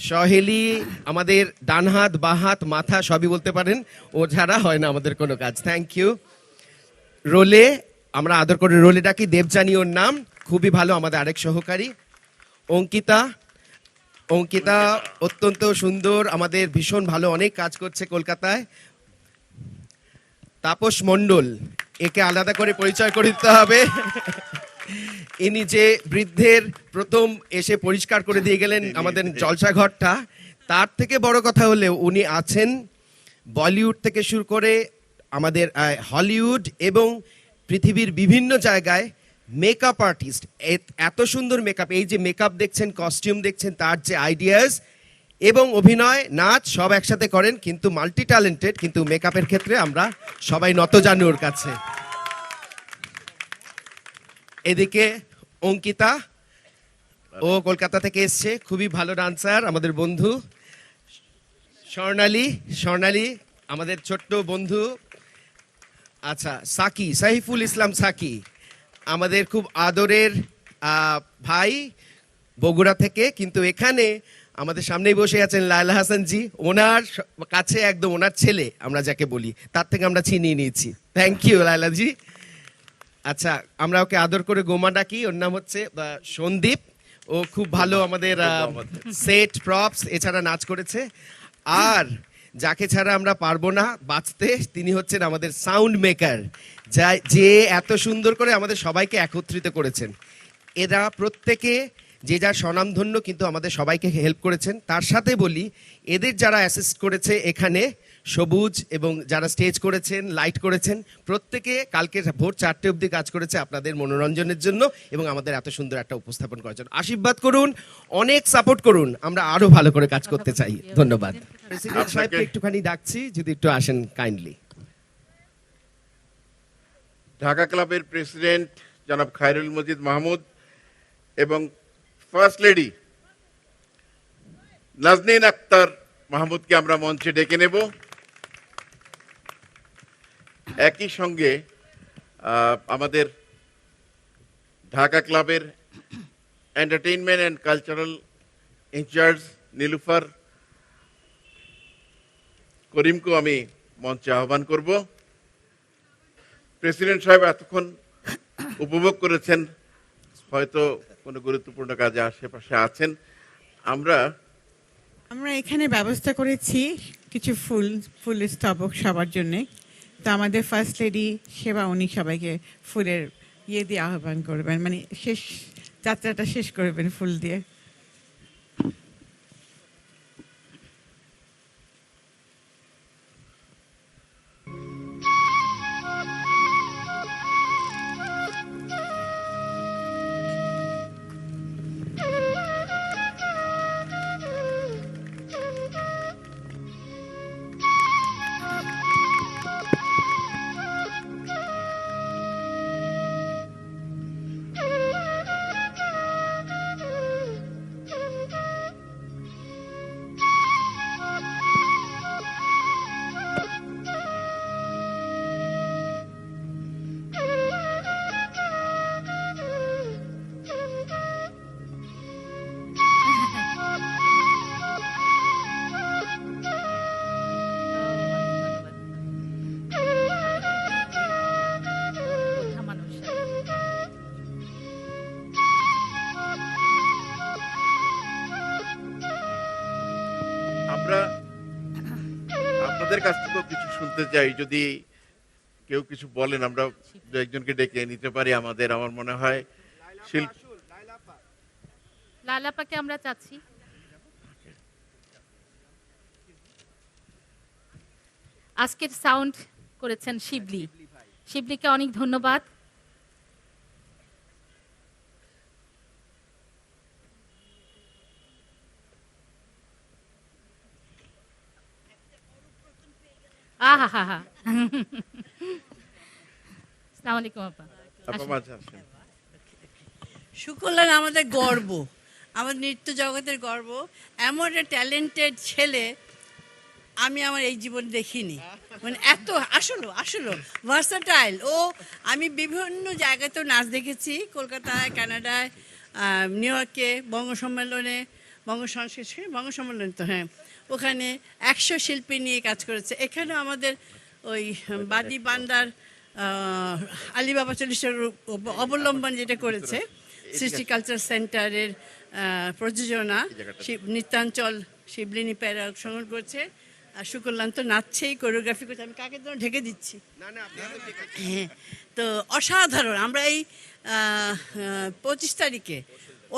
সহেলি আমাদের ডান হাত, বাঁ হাত, মাথা সবই বলতে পারেন, ও ছাড়া হয় না আমাদের কোনো কাজ। Thank you. রোলে আমরা আদর করে রোলে ডাকি, দেবজানী ওর নাম, খুবই ভালো আমাদের আরেক সহকারী। অঙ্কিতা, অঙ্কিতা অত্যন্ত সুন্দর, আমাদের ভীষণ ভালো, অনেক কাজ করছে কলকাতায়। তাপস মণ্ডল, একে আলাদা করে পরিচয় করে দিতে হবে। ইনি যে বৃদ্ধের প্রথম এসে পরিষ্কার করে দিয়ে গেলেন আমাদের জলসা ঘরটা, তার থেকে বড় কথা হলে উনি আছেন বলিউড থেকে শুরু করে আমাদের হলিউড এবং পৃথিবীর বিভিন্ন জায়গায় মেকআপ আর্টিস্ট। এত সুন্দর মেকআপ, এই যে মেকআপ দেখছেন, কস্টিউম দেখছেন, তার যে আইডিয়াস এবং অভিনয়, নাচ সব একসাথে করেন, কিন্তু মাল্টি ট্যালেন্টেড, কিন্তু মেকআপের ক্ষেত্রে আমরা সবাই নতজানু ওর কাছে। এদিকে অঙ্কিতা, ও কলকাতা থেকে এসছে, খুবই ভালো ডান্সার, আমাদের বন্ধু। স্বর্ণালী, স্বর্ণালী আমাদের ছোট্ট বন্ধু। আচ্ছা, সাকি, সাইফুল ইসলাম সাকি আমাদের খুব আদরের ভাই, বগুড়া থেকে, কিন্তু এখানে আমাদের সামনেই বসে আছেন লায়লা হাসান জি, ওনার কাছে একদম ওনার ছেলে আমরা যাকে বলি, তার থেকে আমরা চিনিয়ে নিয়েছি। থ্যাংক ইউ লায়লা জি। আচ্ছা, আমরা ওকে আদর করে গোমা ডাকি, ওর নাম হচ্ছে সন্দীপ, ও খুব ভালো আমাদের সেট প্রপস এছাড়া নাচ করেছে। আর যাকে ছাড়া আমরা পারবো না বাঁচতে, তিনি হচ্ছেন আমাদের সাউন্ড মেকার, যে এত সুন্দর করে আমাদের সবাইকে একত্রিত করেছেন। এরা প্রত্যেকে যে যার স্বনামধন্য, কিন্তু আমাদের সবাইকে হেল্প করেছেন। তার সাথে বলি, এদের যারা অ্যাসিস্ট করেছে এখানে, সবুজ এবং যারা স্টেজ করেছেন, লাইট করেছেন, প্রত্যেকে কালকে ভোর 4টে অবধি কাজ করেছে আপনাদের মনোরঞ্জনের জন্য এবং আমাদের এত সুন্দর একটা উপস্থাপন করার জন্য। আশীর্বাদ করুন, অনেক সাপোর্ট করুন, আমরা আরো ভালো করে কাজ করতে চাই। ধন্যবাদ। প্রেসিডেন্ট সাহেবকে একটুখানি ডাকছি, যদি একটু আসেন কাইন্ডলি। ঢাকা ক্লাবের প্রেসিডেন্ট জনাব খায়রুল মজিদ মাহমুদ এবং ফার্স্ট লেডি নাজনীন আক্তার মাহমুদকে আমরা মঞ্চে ডেকে নেব। একই সঙ্গে আমাদের ঢাকা ক্লাবের entertainment and cultural in charge Nilufar করিমকেও আমি মঞ্চে আহ্বান করব। প্রেসিডেন্ট সাহেব এতক্ষণ উপভোগ করেছেন, হয়তো কোনো গুরুত্বপূর্ণ কাজে আশেপাশে আছেন। আমরা এখানে ব্যবস্থা করেছি কিছু ফুল স্তবক সবার জন্য। তো আমাদের ফার্স্ট লেডি সেবা, উনি সবাইকে ফুলের দিয়ে আহ্বান করবেন, মানে শেষ যাত্রাটা শেষ করবেন ফুল দিয়ে। আমরা আপনাদের কাছ থেকেও কিছু শুনতে চাই, যদি কেউ কিছু বলেন আমরা দু একজনকে ডেকে নিতে পারি। আমার মনে হয় লালাপাকে আমরা চাচ্ছি। আজকের সাউন্ড করেছেন শিবলি। শিবলিকে অনেক ধন্যবাদ। আহা হা হা। আসসালামু আলাইকুম আপা। আপা মাঝে আসেন। সুকল্যাণ আমাদের গর্ব, আমাদের নৃত্য জগতের গর্ব। এমন একটা ট্যালেন্টেড ছেলে আমি আমার এই জীবন দেখিনি, মানে এত আসলে ভার্সাটাইল ও। আমি বিভিন্ন জায়গাতেও নাচ দেখেছি, কলকাতায়, কানাডায়, নিউ ইয়র্কে, বঙ্গ সম্মেলন তো হ্যাঁ, ওখানে 100 শিল্পী নিয়ে কাজ করেছে। এখানেও আমাদের ওই বাদি বান্দার আলিবাবা 40 অবলম্বন যেটা করেছে, সৃষ্টি কালচার সেন্টারের প্রযোজনা, নৃত্যাঞ্চল শিবলিনী প্যারা অংশগ্রহণ করছে। আর সুকল্যাণ তো নাচছেই, কোরিওগ্রাফি করছে। আমি কাকে যেন ঢেকে দিচ্ছি। হ্যাঁ, তো অসাধারণ। আমরা এই 25 তারিখে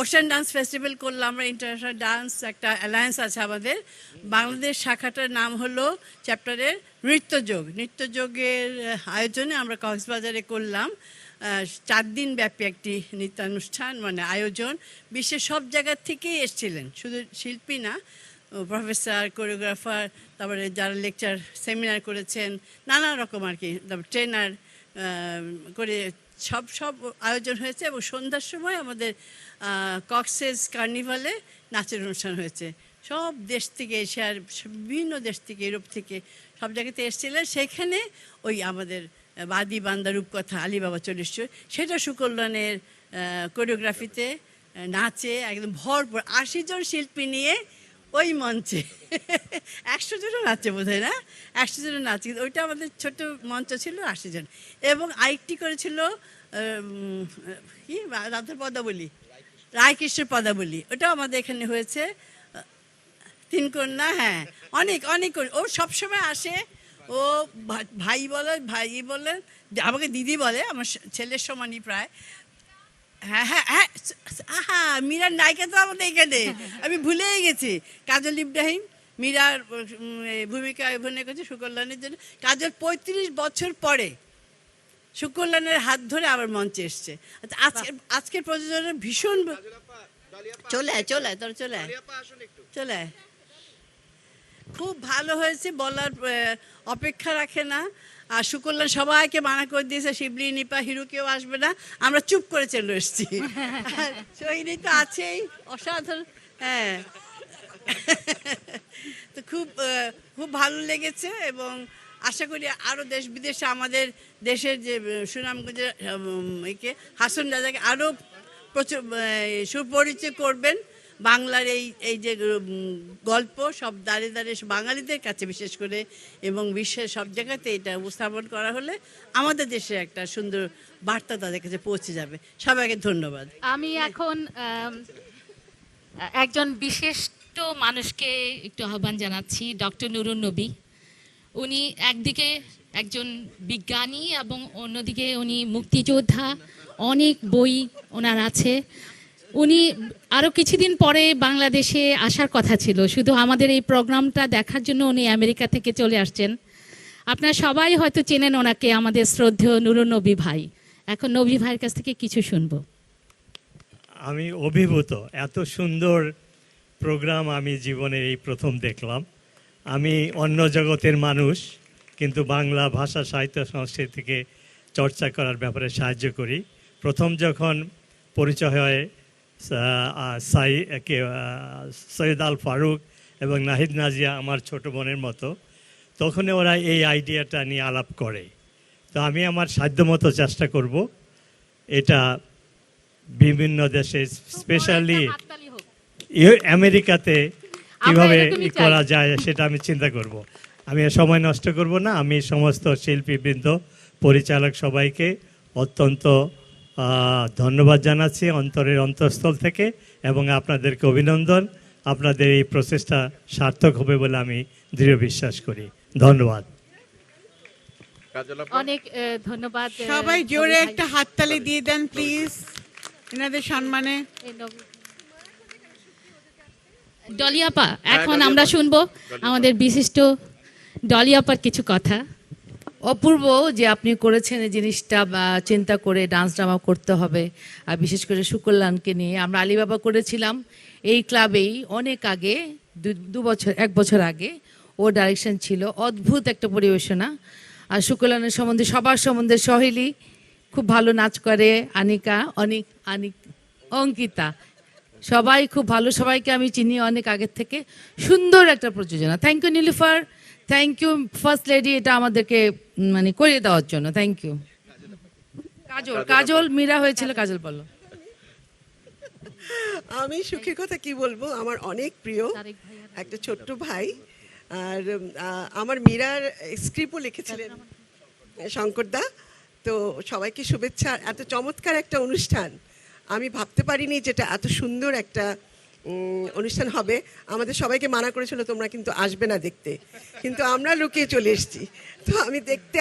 ওশান ডান্স ফেস্টিভ্যাল করলাম। আমরা ইন্টারন্যাশনাল ডান্স একটা অ্যালায়েন্স আছে আমাদের, বাংলাদেশ শাখাটার নাম হলো চ্যাপ্টারের নৃত্যযোগের আয়োজনে আমরা কক্সবাজারে করলাম 4 দিন ব্যাপী একটি নৃত্যানুষ্ঠান, মানে আয়োজন। বিশ্বের সব জায়গার থেকেই এসেছিলেন, শুধু শিল্পী না, প্রফেসর, কোরিওগ্রাফার, তারপরে যারা লেকচার সেমিনার করেছেন, নানা রকম আর কি, তারপর ট্রেনার করে সব আয়োজন হয়েছে। এবং সন্ধ্যার সময় আমাদের কক্সেস কার্নিভালে নাচের অনুষ্ঠান হয়েছে। সব দেশ থেকে, এশিয়ার বিভিন্ন দেশ থেকে, ইউরোপ থেকে, সব জায়গাতে এসেছিলেন। সেখানে ওই আমাদের বাদি বান্দা রূপকথা আলিবাবা 40, সেটা সুকল্যাণের কোরিওগ্রাফিতে, নাচে একদম ভরপুর 80 জন শিল্পী নিয়ে ওই মঞ্চে 100 জনও নাচে বোধ হয়, না 100 জনও নাচে। ওইটা আমাদের ছোট মঞ্চ ছিল, 80 জন। এবং আরেকটি করেছিল কি রাধার পদাবলী, রায়কৃষ্ণের পদাবলী, ওটাও আমাদের এখানে হয়েছে। 3 কন্যা, হ্যাঁ, অনেক ও সবসময় আসে। ও ভাই বলে, আমাকে দিদি বলে, আমার ছেলের সমানই প্রায়। হ্যাঁ, আহা, মীরার নায়িকা তো আমাদের এখানে, আমি ভুলেই গেছি। কাজল ইব্রাহিম মীরার ভূমিকা অভিনয় করছে সুকল্যাণের জন্য। কাজল 35 বছর পরে সুকল্যাণের হাত ধরে আবার মঞ্চে এসছে। আজকের প্রযোজনের ভীষণ চলে আয়। খুব ভালো হয়েছে, বলার অপেক্ষা রাখে না। আর সুকল্যাণ সবাইকে মানা করে দিয়েছে, শিবলি, নিপা, হিরু কেউ আসবে না, আমরা চুপ করে চলে এসেছি। সোহিনী তো আছেই, অসাধারণ। হ্যাঁ, তো খুব ভালো লেগেছে। এবং আশা করি আরও দেশ বিদেশে আমাদের দেশের যে সুনামগঞ্জের হাসন রাজাকে আরও সুপরিচয় করবেন। বাংলার এই যে গল্প সব দাঁড়ে বাঙালিদের কাছে বিশেষ করে, এবং বিশ্বের সব জায়গাতে এটা উপস্থাপন করা হলে আমাদের দেশে একটা সুন্দর বার্তা তাদের কাছে পৌঁছে যাবে। সবাইকে ধন্যবাদ। আমি এখন একজন বিশিষ্ট মানুষকে একটু আহ্বান জানাচ্ছি, ডক্টর নুরুন নবী। উনি একদিকে একজন বিজ্ঞানী এবং অন্যদিকে উনি মুক্তিযোদ্ধা, অনেক বই ওনার আছে। উনি আরও কিছুদিন পরে বাংলাদেশে আসার কথা ছিল, শুধু আমাদের এই প্রোগ্রামটা দেখার জন্য উনি আমেরিকা থেকে চলে আসছেন। আপনারা সবাই হয়তো চেনেন ওনাকে, আমাদের শ্রদ্ধেয় নুরুন নবী ভাই। এখন নবী ভাইয়ের কাছ থেকে কিছু শুনবো। আমি অভিভূত, এত সুন্দর প্রোগ্রাম আমি জীবনে এই প্রথম দেখলাম। আমি অন্য জগতের মানুষ, কিন্তু বাংলা ভাষা, সাহিত্য, সংস্কৃতিকে চর্চা করার ব্যাপারে সাহায্য করি। প্রথম যখন পরিচয় হয় সৈয়দ আল ফারুক এবং নাহিদ নাজিয়া আমার ছোট বোনের মতো, তখন ওরা এই আইডিয়াটা নিয়ে আলাপ করে। তো আমি আমার সাধ্যমতো চেষ্টা করব এটা বিভিন্ন দেশে, স্পেশালি আমেরিকাতে কীভাবে করা যায় সেটা আমি চিন্তা করব। আমি সময় নষ্ট করব না। আমি সমস্ত শিল্পীবৃন্দ, পরিচালক সবাইকে অত্যন্ত ধন্যবাদ জানাচ্ছি অন্তরের অন্তঃস্থল থেকে, এবং আপনাদেরকে অভিনন্দন। আপনাদের এই প্রচেষ্টা সার্থক হবে বলে আমি দৃঢ় বিশ্বাস করি। ধন্যবাদ। অনেক ধন্যবাদ। সবাই জোরে একটা হাততালি দিয়ে দেন প্লিজ এনাদের সম্মানে। ডলি আপা, এখন আমরা শুনবো আমাদের বিশিষ্ট ডলি আপার কিছু কথা। অপূর্ব যে আপনি করেছেন এই জিনিসটা চিন্তা করে ডান্স ড্রামা করতে হবে, আর বিশেষ করে সুকল্যাণকে নিয়ে। আমরা আলিবাবা করেছিলাম এই ক্লাবেই অনেক আগে, 1 বছর আগে। ও ডাইরেকশন ছিল, অদ্ভুত একটা পরিবেশনা। আর সুকল্যাণের সম্বন্ধে, সবার সম্বন্ধে, সহেলি খুব ভালো নাচ করে, আনিকা, অঙ্কিতা, সবাই খুব ভালো, সবাইকে আমি চিনি অনেক আগের থেকে। সুন্দর একটা প্রযোজনা। Thank you Nilufar, thank you first lady, এটা আমাদেরকে মানে করিয়ে দেওয়ার জন্য। Thank you. কাজল মীরা হয়েছিল, কাজল বলো। আমি সুখের কথা কি বলবো, আমার অনেক প্রিয় একটা ছোট্ট ভাই। আর আমার মীরার স্ক্রিপ্টও লিখেছিলেন শঙ্করদা। তো সবাইকে শুভেচ্ছা। এত চমৎকার একটা অনুষ্ঠান, আমি ভাবতে পারিনি যেটা এত সুন্দর একটা অনুষ্ঠান হবে। আমাদের সবাইকে মানা করেছিল তোমরা কিন্তু আসবে না দেখতে, কিন্তু আমরা লুকিয়ে চলে এসেছি। তো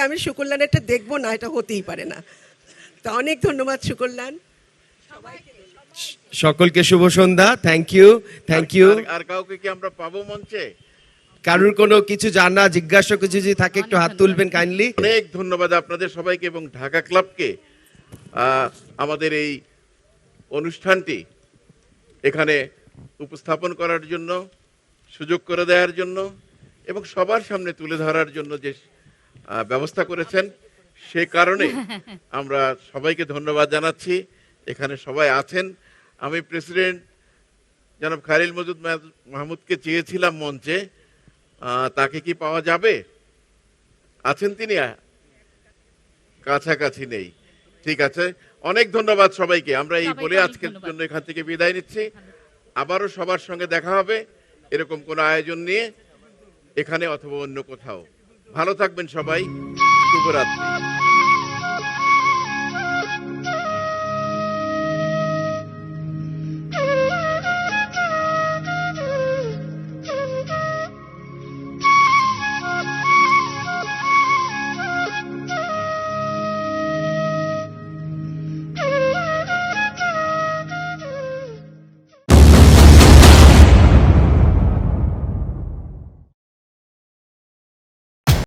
আমি সুকল্যাণেরটা দেখবো না, এটা হতেই পারে না। তো অনেক ধন্যবাদ সুকল্যাণ। সকলকে শুভ সন্ধ্যা। Thank you, thank you. আর কাউকে কি আমরা পাবো মঞ্চে? কারোর কোনো কিছু জানা জিজ্ঞাসা কিছু যদি থাকে একটু হাত তুলবেন কাইন্ডলি। অনেক ধন্যবাদ আপনাদের সবাইকে এবং ঢাকা ক্লাবকে আমাদের এই অনুষ্ঠানটি এখানে উপস্থাপন করার জন্য, সুযোগ করে দেওয়ার জন্য এবং সবার সামনে তুলে ধরার জন্য যে ব্যবস্থা করেছেন, সে কারণে আমরা সবাইকে ধন্যবাদ জানাচ্ছি। এখানে সবাই আছেন। আমি প্রেসিডেন্ট জনাব খালিল মজিদ মাহমুদকে চেয়েছিলাম মঞ্চে, তাকে কি পাওয়া যাবে? আছেন তিনি? কাছাকাছি নেই। ঠিক আছে, অনেক ধন্যবাদ সবাইকে। আমরা এই বলে আজকের জন্য এখান থেকে বিদায় নিচ্ছি। আবারও সবার সঙ্গে দেখা হবে এরকম কোনো আয়োজন নিয়ে, এখানে অথবা অন্য কোথাও। ভালো থাকবেন সবাই। শুভরাত্রি।